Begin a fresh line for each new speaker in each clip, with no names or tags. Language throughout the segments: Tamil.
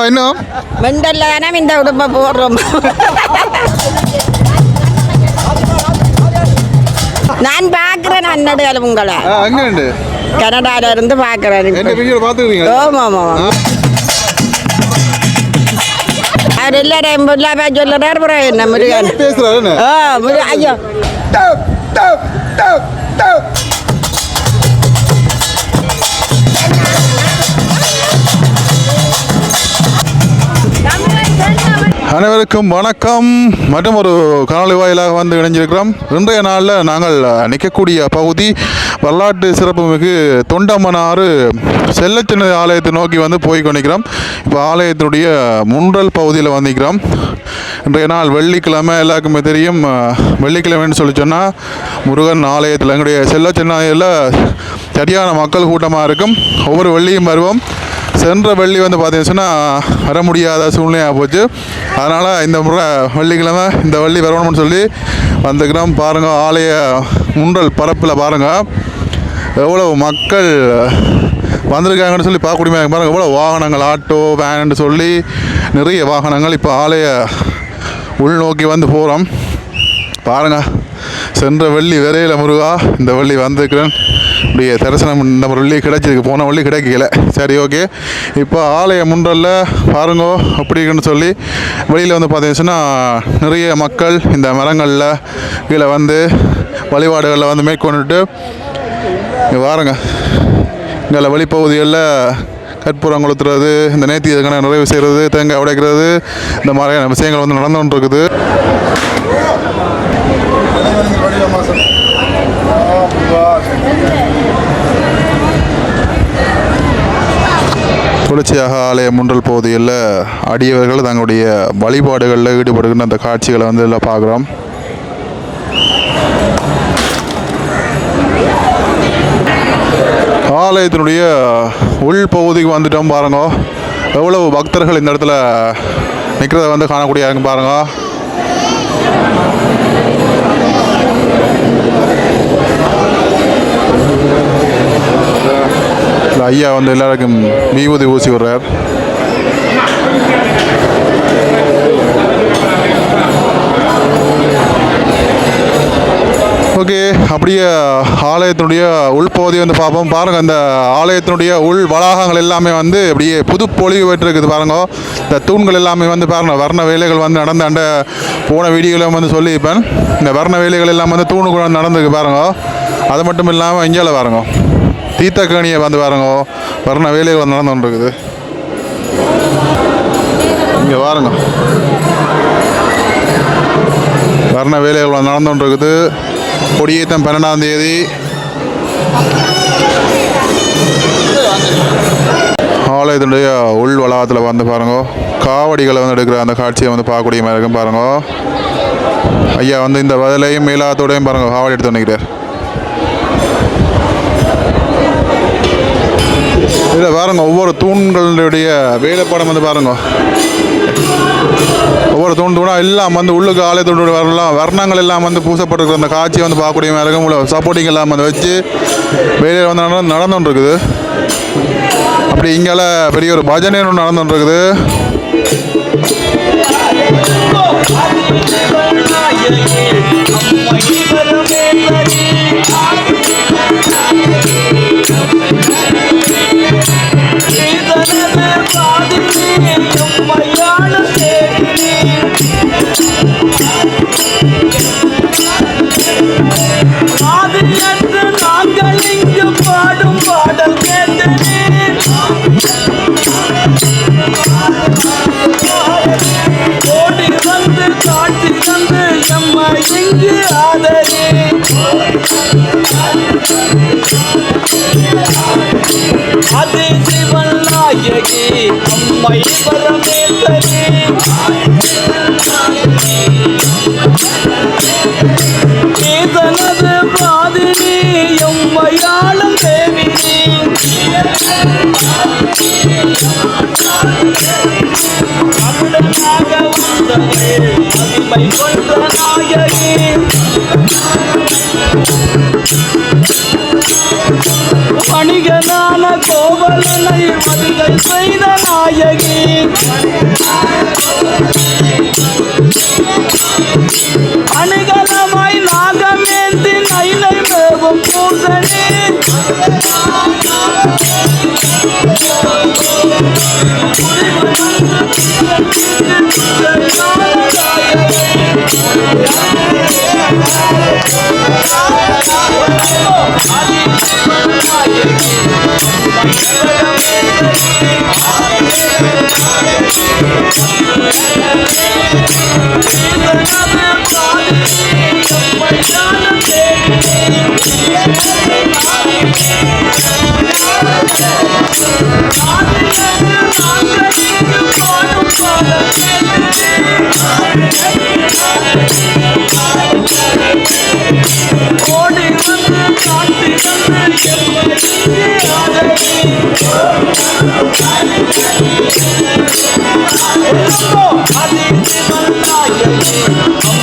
இன்னும்
மெண்டல்ல தானே இந்த உடுப்பை போடுறோம். நான் பார்க்குறேன் அன்னடையாளம் உங்களை
அங்கே
கனடால இருந்து பார்க்குறேன். ஆமாம் ஆமாம் அவர் எல்லாரையும் சொல்லுறாரு என்ன முருகன்
பேசுறாரு.
ஐயோ
அனைவருக்கும் வணக்கம். மற்றும் ஒரு காணொலி வாயிலாக வந்து இணைஞ்சிருக்கிறோம். இன்றைய நாளில் நாங்கள் நிற்கக்கூடிய பகுதி வரலாற்று சிறப்புமிகு தொண்டமனாறு செல்லச்சின்ன ஆலயத்தை நோக்கி வந்து போய் கொண்டிருக்கிறோம். இப்போ ஆலயத்தினுடைய முன்றல் பகுதியில் வந்திருக்கிறோம். இன்றைய நாள் வெள்ளிக்கிழமை, எல்லாருக்குமே தெரியும். வெள்ளிக்கிழமைன்னு சொல்லி சொன்னால் முருகன் ஆலயத்தில் எங்களுடைய செல்லச்சின்னையில் சரியான மக்கள் கூட்டமாக இருக்கும். ஒவ்வொரு வெள்ளியும் வருவோம். சென்ற வெள்ளி வந்து பார்த்தீங்கன்னா வர முடியாத சூழ்நிலையாக போச்சு. அதனால் இந்த முறை வெள்ளிக்கிழமை இந்த வெள்ளி வரணும்னு சொல்லி வந்துக்கிறோம். பாருங்கள், ஆலய முன்றல் பரப்பில் பாருங்கள் எவ்வளோ மக்கள் வந்திருக்காங்கன்னு சொல்லி பார்க்கக்கூடிய பாருங்கள். எவ்வளோ வாகனங்கள், ஆட்டோ, வேன்னு சொல்லி நிறைய வாகனங்கள் இப்போ ஆலய உள்நோக்கி வந்து போகிறோம். பாருங்கள், சென்ற வெள்ளி விரையில் முருகா இந்த வெள்ளி வந்திருக்கிறேன். இப்படியே தரிசனம் இந்த வெள்ளி கிடைச்சிருக்கு, போன வெள்ளி கிடைக்கல. சரி, ஓகே. இப்போ ஆலய முன்றலில் பாருங்கோ அப்படின்னு சொல்லி வெளியில் வந்து பார்த்தீங்கன்னா நிறைய மக்கள் இந்த மரங்களில் கீழே வந்து வழிபாடுகளில் வந்து மேற்கொண்டுட்டு இங்கே பாருங்க. இங்கே வெளிப்பகுதிகளில் கற்பூரம் கொளுத்துறது, இந்த நேர்த்தி இதுக்கான நிறைவு செய்கிறது, தேங்காய் உடைக்கிறது, இந்த மாதிரியான விஷயங்கள் வந்து நடந்து கொண்டு இருக்குது. தொடர்ச்சியாக ஆலய முன்றல் பகுதியில் அடியவர்கள் தங்களுடைய வழிபாடுகளில் ஈடுபடுகின்ற அந்த காட்சிகளை வந்து எல்லாம் பார்க்குறோம். ஆலயத்தினுடைய உள் பகுதிக்கு வந்துட்டோம். பாருங்க எவ்வளவு பக்தர்கள் இந்த இடத்துல நிற்கிறத வந்து காணக்கூடிய பாருங்க. ஐயா வந்து எல்லாருக்கும் விபூதி ஊசி விடுறார். ஓகே, அப்படியே ஆலயத்தினுடைய உள்பகுதியை வந்து பார்ப்போம். பாருங்கள், இந்த ஆலயத்தினுடைய உள் வளாகங்கள் எல்லாமே வந்து அப்படியே புது பொலிவு பெற்றிருக்குது. பாருங்க, இந்த தூண்கள் எல்லாமே வந்து பாருங்கள் வர்ண வேலைகள் வந்து நடந்தாண்ட போன வீடியோவில் வந்து சொல்லியிருப்பேன். இந்த வர்ண வேலைகள் எல்லாம் வந்து தூணுக்குள்ள வந்து நடந்துருக்கு பாருங்க. அது மட்டும் இல்லாமல் இந்தியாவில் பாருங்க தீர்த்தக்கணியை வந்து பாருங்க வர்ண வேலைகள் வந்து நடந்து கொண்டிருக்குது. இங்கே பாருங்க வர்ண வேலைகள் வந்து நடந்து கொண்டிருக்குது. கொடியேற்றம் 12ஆம் தேதி. ஆலயத்தினுடைய உள் வளாகத்தில் வந்து பாருங்க காவடிகளை வந்து எடுக்கிற அந்த காட்சியை வந்து பார்க்கக்கூடிய மாதிரி இருக்கும். பாருங்க, ஐயா வந்து இந்த பதிலையும் மேலாத்தோடையும் பாருங்க காவடி எடுத்து வந்துக்கிறார். இதில் பாருங்க ஒவ்வொரு தூண்களுடைய வேலைப்பாடம் வந்து பாருங்க. ஒவ்வொரு தூணாக எல்லாம் வந்து உள்ளுக்கு ஆலயத்தோடு வரலாம் வர்ணங்கள் எல்லாம் வந்து பூசப்பட்டிருக்கிற அந்த காட்சியை வந்து பார்க்கக்கூடிய மாதிரி இருக்கும். உள்ள சப்போர்ட்டிங் எல்லாம் வந்து வச்சு வேலையில் வந்து நடந்துகிட்டு இருக்குது. அப்படி இங்கால பெரிய ஒரு பஜனை ஒன்று நடந்துகிட்டு இருக்குது.
அம்மை பரமேஸ்வரி தனது பாதினி எம்மையாளும் தேவினி தமிழனாக வந்தவள் அம்மை கொன்ற நாயகி வணிகனான கோப கோவலனை மதுரை செய்த நாயகி அணிகலமாய் நாகமேந்தி நைலை மேவும் பூசணி ஓடி வந்து காட்டி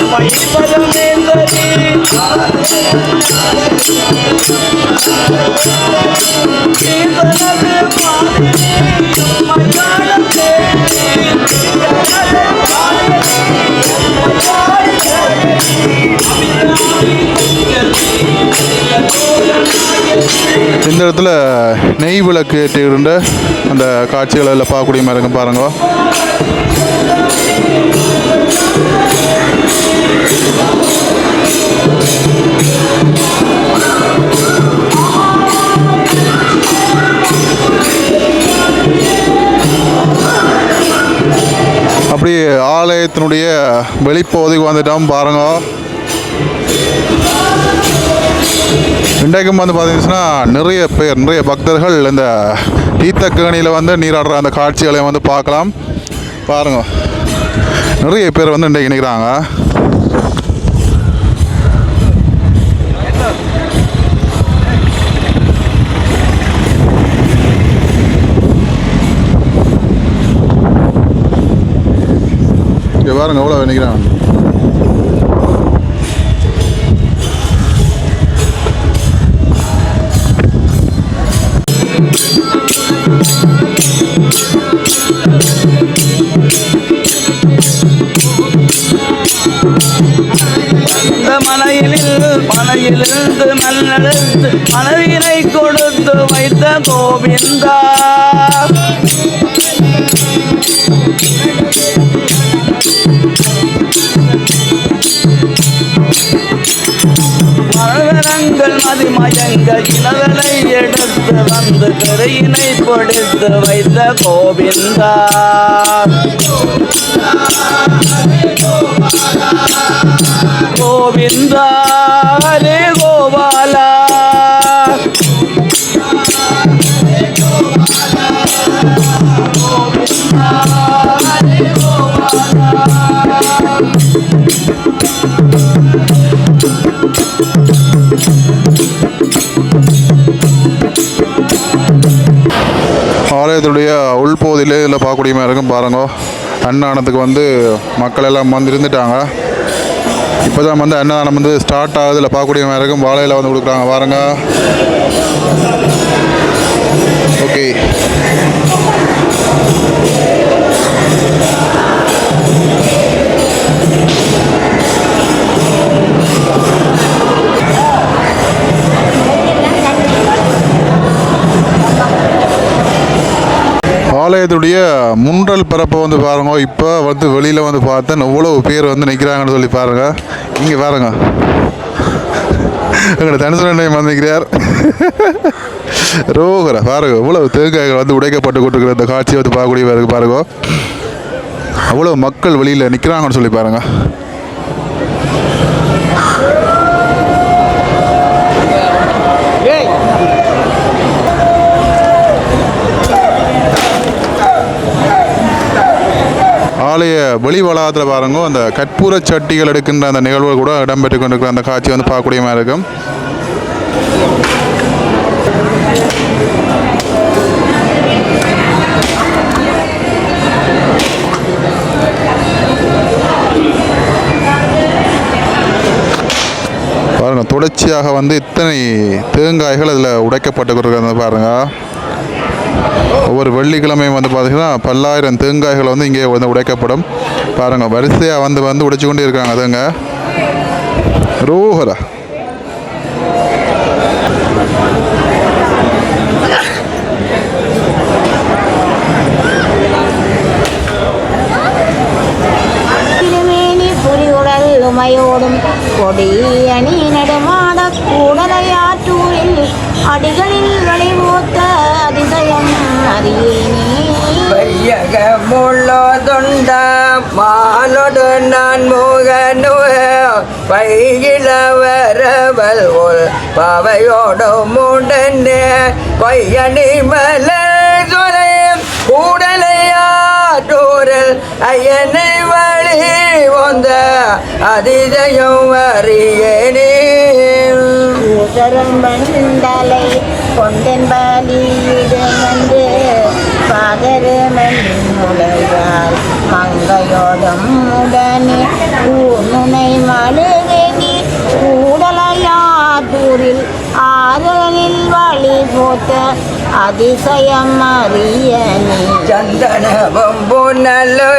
அம்மை பரமேந்தரி
இந்த இடத்துல நெய் விளக்கு ஏற்றிருந்த அந்த காட்சிகளை எல்லாம் பார்க்கக்கூடிய மாதிரி இருக்கும் பாருங்க. அப்படி ஆலயத்தினுடைய வெளிப்பகுதிக்கு வந்துட்டோம் பாருங்க. இன்றைக்கும் வந்து பார்த்தீங்கன்னா நிறைய பக்தர்கள் இந்த தீர்த்தக்கேணியில் வந்து நீராடுற அந்த காட்சிகளை வந்து பார்க்கலாம் பாருங்க. நிறைய பேர் வந்து இன்றைக்கு நிற்கிறாங்க. இங்கே பாருங்க எவ்வளோ நிற்கிறாங்க.
மலையிலிருந்து மண்ணெடுத்து மனைவினை கொடுத்து வைத்த கோவிந்தா மலரங்கள் மதிமயங்க இனவனை எடுத்து வந்து கரையினை கொடுத்து வைத்த கோவிந்தா கோவிந்தா ஹரே கோபாலா
ஆலயத்துடைய உள்பகுதியிலே இதில் பார்க்கக்கூடிய மாதிரி இருக்கும் பாருங்க. அன்னதானத்துக்கு வந்து மக்கள் எல்லாம் வந்து இருந்துட்டாங்க. இப்போ தான் வந்து அன்னதானம் வந்து ஸ்டார்ட் ஆகுது. இதில் பார்க்கக்கூடிய மாதிரி இருக்கும். வாழையில் வந்து கொடுக்குறாங்க பாருங்க. ஓகே, ஆலயத்துடைய முன்றல் பரப்பை வந்து பாருங்க. இப்போ வந்து வெளியில் வந்து பார்த்தேன் எவ்வளோ பேர் வந்து நிற்கிறாங்கன்னு சொல்லி பாருங்க. இங்கே பாருங்க, எங்களை தனுசரண்யம் வந்திருக்கிறார் ரோகரை பாருங்க. இவ்வளோ தேங்காய்கள் வந்து உடைக்கப்பட்டு கொண்டிருக்கிற இந்த காட்சியை வந்து பார்க்கக்கூடிய இருக்கு பாருங்க. அவ்வளோ மக்கள் வெளியில் நிற்கிறாங்கன்னு சொல்லி பாருங்க. ஆலய வெளி வளாகத்தில் பாருங்க, அந்த கற்பூர சட்டிகள் எடுக்கின்ற அந்த நிகழ்வுகள் கூட இடம்பெற்று கொண்டிருக்கிற அந்த காட்சி வந்து பார்க்கக்கூடிய மாதிரி இருக்கும். பாருங்க, தொடர்ச்சியாக வந்து இத்தனை தேங்காய்கள் அதில் உடைக்கப்பட்டு கொண்டிருக்கிறது பாருங்க. ஒவ்வொரு வெள்ளிக்கிழமையும் வந்து பார்த்திங்கன்னா பல்லாயிரம் தேங்காய்கள் வந்து இங்கே வந்து உடைக்கப்படும். பாருங்கள், வரிசையாக வந்து உடைச்சு கொண்டே இருக்காங்க. அதுங்க ரோஹரா.
உமையோடும் கொடியணி நடுமாட கூடலையாற்றூரில் அடிகளில் வழிமூத்த அதிசயம் அறியேனே.
தொண்ட மாலோடு நான் முகனு பையில வரவல் ஒல் பவையோடும் உடனே பையணி மலர் துறையும் கூடலையாற்றூரில் ஐயனை வழி வந்த அதிசயம் அறியேனே.
மண்டலை கொண்டன் பலியிடு வந்து பதறுமென்றால் மங்கையோடும் உடனே ஊனுனை மழுகி கூடலையாற்றூரில் ஆதலில் வழி போத்த அதிசயம் அறியனே.
சந்தனமும் புனலு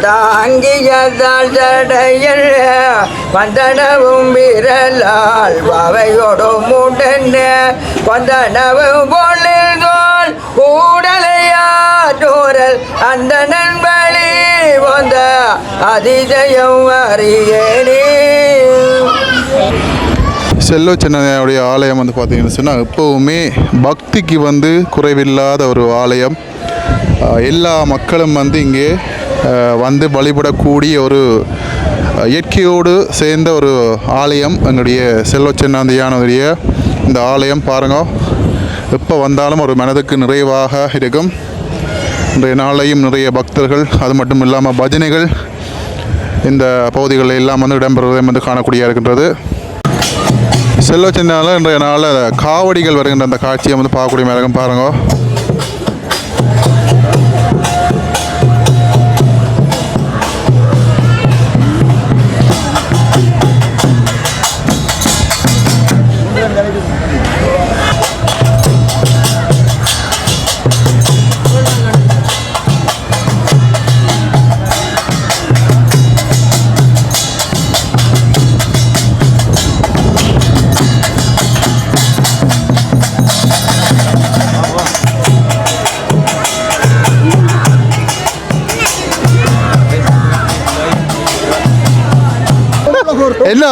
தாங்கியதால் ஜடையில் வந்தனவும் விரலால் வவையோடும் உடனே வந்தனவும் பொழிதோல் கூடலையாற்றூரல் அந்த நண்பழி வந்த அதிசயம் அறியனே.
செல்லோ சின்னனையாவுடைய ஆலயம் வந்து பார்த்திங்கன்னு சொன்னால் எப்போவுமே பக்திக்கு வந்து குறைவில்லாத ஒரு ஆலயம். எல்லா மக்களும் வந்து இங்கே வந்து வழிபடக்கூடிய ஒரு இயற்கையோடு சேர்ந்த ஒரு ஆலயம் எங்களுடைய செல்லோ சின்னாந்தையானுடைய இந்த ஆலயம். பாருங்க, எப்போ வந்தாலும் ஒரு மனதுக்கு நிறைவாக இருக்கும். இன்றைய நாளையும் நிறைய பக்தர்கள், அது மட்டும் இல்லாமல் பஜனைகள் இந்த பகுதிகளில் எல்லாம் வந்து இடம்பெறுவதை வந்து காணக்கூடியதாக இருக்கின்றது. செல்லோ சின்னால இன்றைய நாளில் காவடிகள் வருகின்ற அந்த காட்சியை வந்து பார்க்கக்கூடிய மாதிரி இருக்கும். பாருங்க,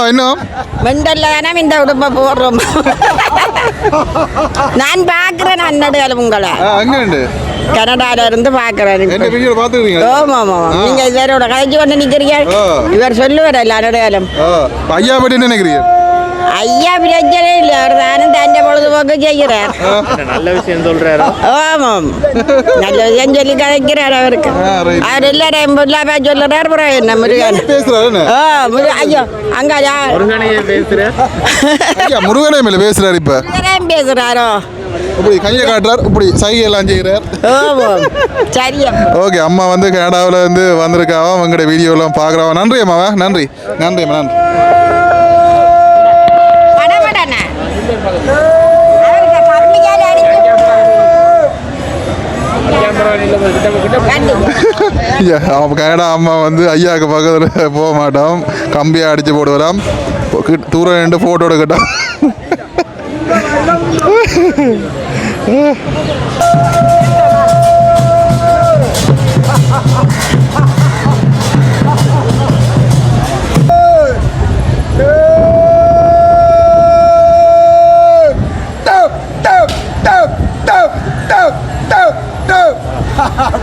என்ன
மெண்டல்ல தானே இந்த உடுப்பை போடுறோம். நான் பார்க்குறேன் அன்னடுகள் உங்களை
அங்கே
கனடால இருந்து பார்க்குறேன். ஆமாம் ஆமாம், நீங்கள் இவரோட கதைச்சு கொண்டு நிற்கிறீங்க. இவர் சொல்லுவார் இல்லை அன்னடுகாலம்.
ஐயா பற்றி என்ன நினைக்கிறீங்க?
ஐயா பிரச்சனை இல்லை, அவர் தானும் தண்டை பொழுதுபோக்கு செய்கிறார்.
நல்ல விஷயம் சொல்றாரு.
ஆமாம், நல்ல விஷயம் சொல்லி கதைக்கிறார். அவருக்கு அவர் எல்லாரையும் பொல்லாப்பா சொல்லுறார். அப்புறம் என்ன முருகன் ஐயோ அங்க
முருகனே மேல பேசுறாரு. இப்ப
பேசுறாரோ
இப்படி கையை காட்டுறார், இப்படி சைகை எல்லாம் செய்கிறார்.
சரியா
ஓகே, அம்மா வந்து கனடாவில் வந்து வந்திருக்காவா, உங்களுடைய வீடியோலாம் பார்க்குறாவா. நன்றி அம்மாவா, நன்றி நன்றி அம்மா, நன்றி. கனடா அம்மா வந்து ஐயாவுக்கு பக்கத்தில் போக மாட்டோம், கம்பியாக அடித்து போடுவோம், தூரம் நின்று ஃபோட்டோ எடுக்கட்டும்.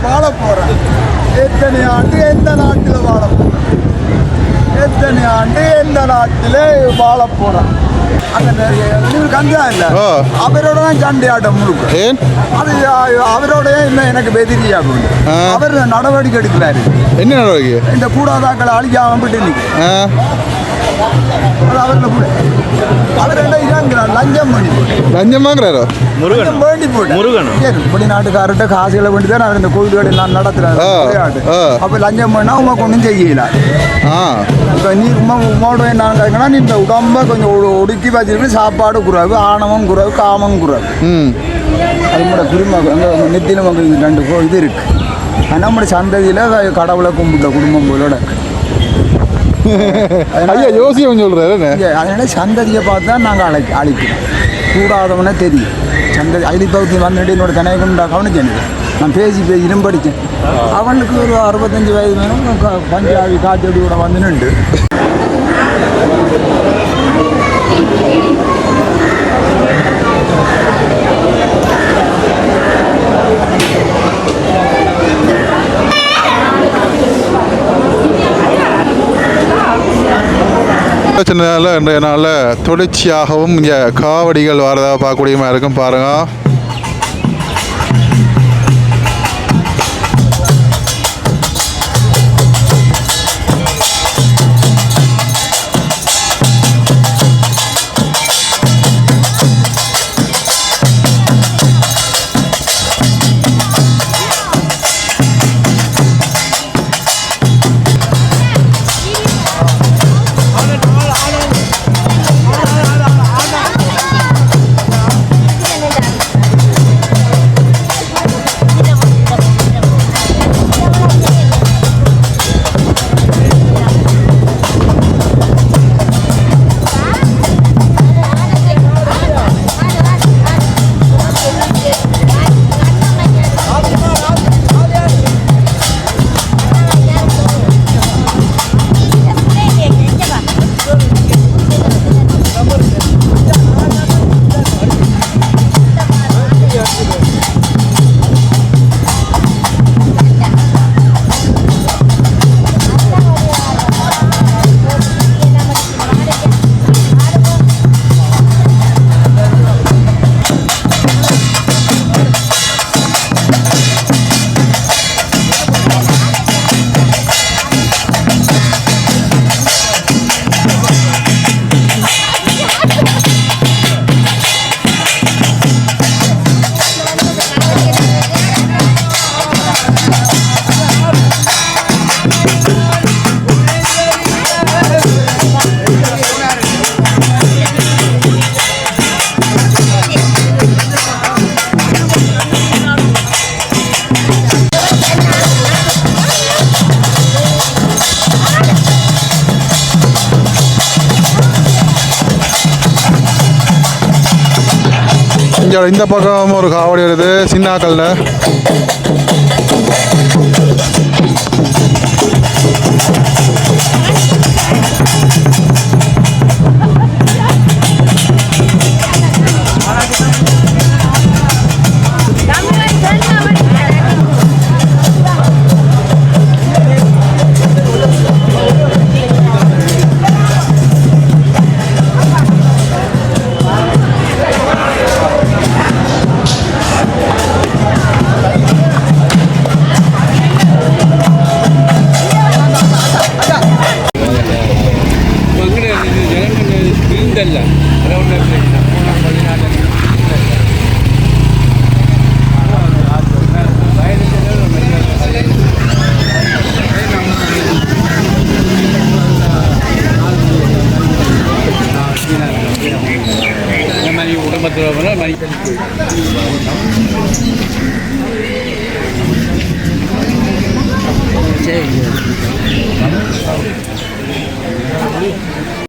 வாழ போகிறேன். எத்தனை ஆண்டு எந்த நாட்டில் வாழ போகிறேன், எத்தனை ஆண்டு எந்த நாட்டில் வாழ போகிறேன். அந்த கந்தா இல்லை, அவரோட தான் சண்டையாட்டம் முழுக்க. அது அவரோட இல்லை எனக்கு பெதிரியாகும். அவர் நடவடிக்கை எடுக்கிறாரு.
என்ன நடவடிக்கை?
இந்த கூடாதாக்களை அழிக்காம விட்டு அவரில் கூட அவர் என்ன இறங்குறார், லஞ்சம் பண்ணி
லஞ்சம் வாங்குறாரோ
முருகன் வேண்டி போட்டு முருகன் வெளிநாட்டுக்காரர்கிட்ட காசுகளை வேண்டி தான் அவர் இந்த கோவில்கள் எல்லாம் நடத்துறாரு. அப்போ லஞ்சம் பண்ணால் உமா கொண்டும் செய்யல. இப்போ நீ உமாவோட என்ன கேட்கனா, நீ இந்த உடம்ப கொஞ்சம் ஒடுக்கி வச்சுருக்கு. சாப்பாடு குறைவு, ஆணவம் குறைவு, காமம் குறைவு. அது கூட குடும்பம் அங்கே நெத்திலும் அங்கே 2 இது இருக்குது. நம்முடைய சந்ததியில் கடவுளை கும்பிட்ட குடும்பம் போலோட
ஐயா யோசியம் சொல்கிறாரு.
அதனால சந்ததியை பார்த்து தான் நாங்கள் அழிக்கிறோம். கூடாதவனே தெரியும். சந்ததி அழிப்பகுதி வந்துட்டு என்னோட கனவை கொண்டு கவனிச்சேன். நான் பேசியும் படித்தேன். அவனுக்கு ஒரு 65 வயது வேணும். பஞ்சாபி காத்தடி கூட வந்து நின்று
பிரச்சனைனால இன்றைய நாளில் தொடர்ச்சியாகவும் இங்கே காவடிகள் வரதாக பார்க்கக்கூடியமாக இருக்கும் பாருங்க. இந்த பக்கம் ஒரு காவடி வருது சின்னாக்கல்ல.